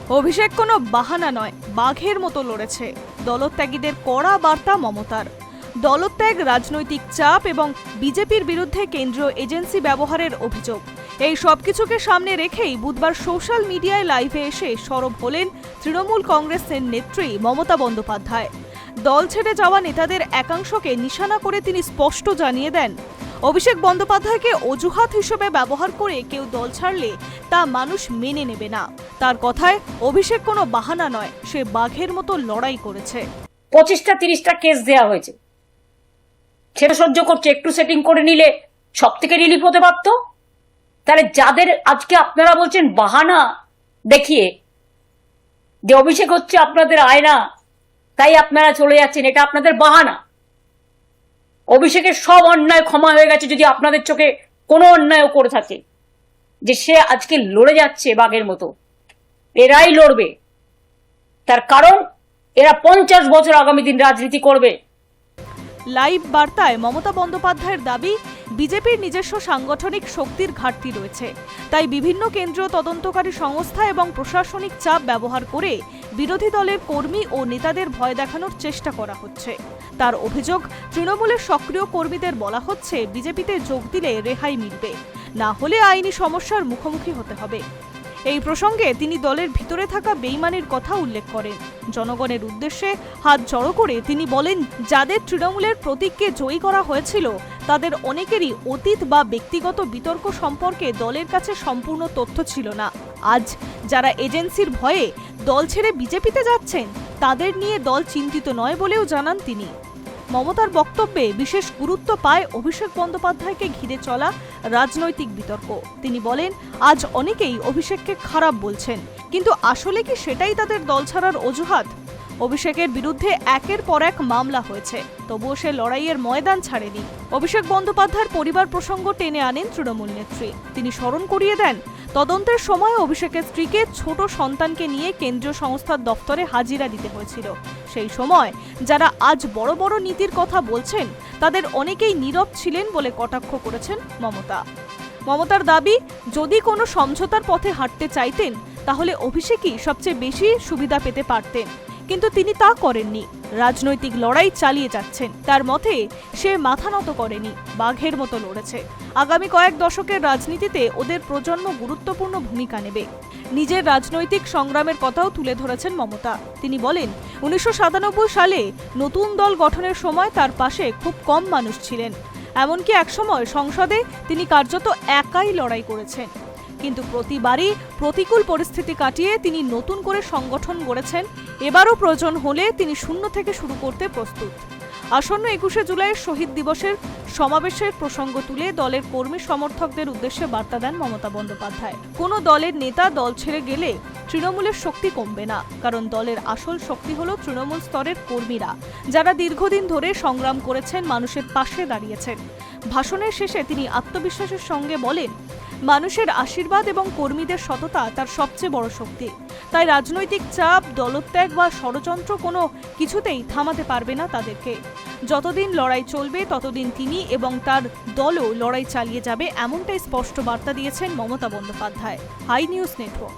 অভিষেক কোনো বাহানা নয়, বাঘের মতো লড়েছে। দলত্যাগীদের কড়া বার্তা মমতার। দলত্যাগ, রাজনৈতিক চাপ এবং বিজেপির বিরুদ্ধে কেন্দ্রীয় এজেন্সি ব্যবহারের অভিযোগ, এই সবকিছুকে সামনে রেখেই বুধবার সোশ্যাল মিডিয়ায় লাইভে এসে সরব হলেন তৃণমূল কংগ্রেসের নেত্রী মমতা বন্দ্যোপাধ্যায়। দল ছেড়ে যাওয়া নেতাদের একাংশকে নিশানা করে তিনি স্পষ্ট জানিয়ে দেন, অভিষেক বন্দ্যোপাধ্যায়কে অজুহাত হিসেবে ব্যবহার করে কেউ দল ছাড়লে তা মানুষ মেনে নেবে না। তার কথায় অভিষেক কোনো বাহানা নয়, সে বাঘের মতো লড়াই করেছে। 25টা 30টা কেস দেওয়া হয়েছে, সেটা সহ্য করছে। একটু সেটিং করে নিলে সব থেকে রিলিফ হতে পারতো। তাহলে যাদের আজকে আপনারা বলছেন বাহানা দেখিয়ে যে অভিষেক হচ্ছে আপনাদের আয়না, তাই আপনারা চলে যাচ্ছেন, এটা আপনাদের বাহানা। অভিষেকের সব অন্যায় ক্ষমা হয়ে গেছে যদি আপনাদের চোখে কোনো অন্যায়ও করে থাকে। যে সে আজকে লড়ে যাচ্ছে বাঘের মতো, এরাই লড়বে। তার কারণ এরা 50 বছর আগামী দিন রাজনীতি করবে। লাইভ বার্তায় মমতা বন্দ্যোপাধ্যায়ের দাবি, বিজেপির নিজস্ব সাংগঠনিক শক্তির ঘাটতি রয়েছে, তাই বিভিন্ন কেন্দ্রীয় তদন্তকারী সংস্থা এবং প্রশাসনিক চাপ ব্যবহার করে বিরোধী দলের কর্মী ও নেতাদের ভয় দেখানোর চেষ্টা করা হচ্ছে। তার অভিযোগ, তৃণমূলের সক্রিয় কর্মীদের বলা হচ্ছে বিজেপিতে যোগ দিলে রেহাই মিলবে, না হলে আইনি সমস্যার মুখোমুখি হতে হবে। এই প্রসঙ্গে তিনি দলের ভিতরে থাকা বেইমানির কথা উল্লেখ করেন। জনগণের উদ্দেশ্যে হাত জড়ো করে তিনি বলেন, যাদের তৃণমূলের প্রতীককে জয়ী করা হয়েছিল তাদের অনেকেরই অতীত বা ব্যক্তিগত বিতর্ক সম্পর্কে দলের কাছে সম্পূর্ণ তথ্য ছিল না। আজ যারা এজেন্সির ভয়ে দল ছেড়ে বিজেপিতে যাচ্ছেন তাদের নিয়ে দল চিন্তিত নয় বলেও জানান তিনি। মমতার বক্তব্যে বিশেষ গুরুত্ব পায় অভিষেক বন্দ্যোপাধ্যায়কে ঘিরে চলা রাজনৈতিক বিতর্ক। তিনি বলেন, আজ অনেকেই অভিষেককে খারাপ বলছেন, কিন্তু আসলে কি সেটাই তাদের দল ছাড়ার অজুহাত? অভিষেকের বিরুদ্ধে একের পর এক মামলা হয়েছে, তবুও সে লড়াইয়ের ময়দান ছাড়েনি। অভিষেক বন্দ্যোপাধ্যায়ের পরিবার প্রসঙ্গ টেনে আনেন তৃণমূল নেত্রী। তিনি স্মরণ করিয়ে দেন, তদন্তের সময় অভিষেকের স্ত্রীকে ছোট সন্তানকে নিয়ে কেন্দ্রীয় সংস্থার দফতরে হাজিরা দিতে হয়েছিল। সেই সময় যারা আজ বড় বড় নীতির কথা বলছেন তাদের অনেকেই নীরব ছিলেন বলে কটাক্ষ করেছেন মমতা। মমতার দাবি, যদি কোনো সমঝোতার পথে হাঁটতে চাইতেন তাহলে অভিষেকই সবচেয়ে বেশি সুবিধা পেতে পারতেন, কিন্তু তিনি তা করেননি। রাজনৈতিক লড়াই চালিয়ে যাচ্ছেন। তার মতে সে মাথা নত করেনি, বাঘের মতো লড়েছে। আগামী কয়েক দশকের রাজনীতিতে ওদের প্রজন্ম গুরুত্বপূর্ণ ভূমিকা নেবে। নিজের রাজনৈতিক সংগ্রামের কথাও তুলে ধরেছেন মমতা। তিনি বলেন, 1997 সালে নতুন দল গঠনের সময় তার পাশে খুব কম মানুষ ছিলেন। এমনকি একসময় সংসদে তিনি কার্যত একাই লড়াই করেছেন, কিন্তু প্রতিবারই প্রতিকূল পরিস্থিতি কাটিয়ে তিনি নতুন করে সংগঠন গড়েছেন। এবারও প্রয়োজন হলে তিনি শূন্য থেকে শুরু করতে প্রস্তুত। আসন্ন 21শে জুলাইয়ের শহীদ দিবসের সমাবেশের প্রসঙ্গ তুলে দলের কর্মী সমর্থকদের উদ্দেশ্যে বার্তা দেন মমতা বন্দ্যোপাধ্যায়। কোনো দলের নেতা দল ছেড়ে গেলে তৃণমূলের শক্তি কমবে না, কারণ দলের আসল শক্তি হলো তৃণমূল স্তরের কর্মীরা, যারা দীর্ঘদিন ধরে সংগ্রাম করেছেন, মানুষের পাশে দাঁড়িয়েছেন। ভাষণের শেষে তিনি আত্মবিশ্বাসের সঙ্গে বলেন, মানুষের আশীর্বাদ এবং কর্মীদের সততা তার সবচেয়ে বড় শক্তি। তাই রাজনৈতিক চাপ, দলত্যাগ বা ষড়যন্ত্র কোনো কিছুতেই থামাতে পারবে না তাদেরকে। যতদিন লড়াই চলবে ততদিন তিনি এবং তার দলও লড়াই চালিয়ে যাবে, এমনটাই স্পষ্ট বার্তা দিয়েছেন Mamata Bandyopadhyay. Hi News network.